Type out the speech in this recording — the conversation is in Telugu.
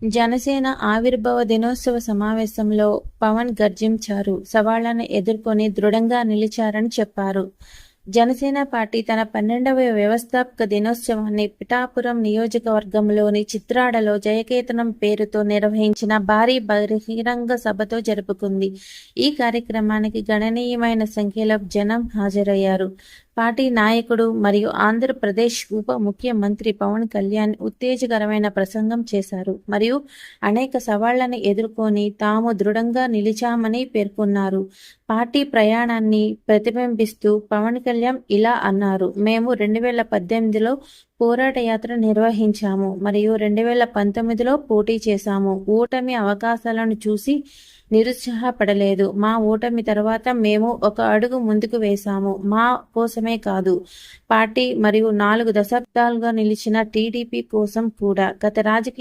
జనసేన ఆవిర్భావ దినోత్సవ సమావేశంలో పవన్ గర్జించారు. సవాళ్లను ఎదుర్కొని దృఢంగా నిలిచారని చెప్పారు. జనసేన పార్టీ తన 12వ వ్యవస్థాపక దినోత్సవాన్ని పిఠాపురం నియోజకవర్గంలోని చిత్రాడలో జయకేతనం పేరుతో నిర్వహించిన భారీ బహిరంగ సభతో జరుపుకుంది. ఈ కార్యక్రమానికి గణనీయమైన సంఖ్యలో జనం హాజరయ్యారు. పార్టీ నాయకుడు మరియు ఆంధ్రప్రదేశ్ ఉప ముఖ్యమంత్రి పవన్ కళ్యాణ్ ఉత్తేజకరమైన ప్రసంగం చేశారు మరియు అనేక సవాళ్లను ఎదుర్కొని తాము దృఢంగా నిలిచామని పేర్కొన్నారు. పార్టీ ప్రయాణాన్ని ప్రతిబింబిస్తూ పవన్ కళ్యాణ్ ఇలా అన్నారు. మేము 2018లో పోరాట యాత్ర నిర్వహించాము మరియు 2019లో పోటీ చేశాము. ఓటమి అవకాశాలను చూసి నిరుత్సాహపడలేదు. మా ఓటమి తర్వాత మేము ఒక అడుగు ముందుకు వేశాము. మా కోసమే కాదు, పార్టీ మరియు 4 దశాబ్దాలుగా నిలిచిన టీడీపీ కోసం కూడా. గత రాజకీయ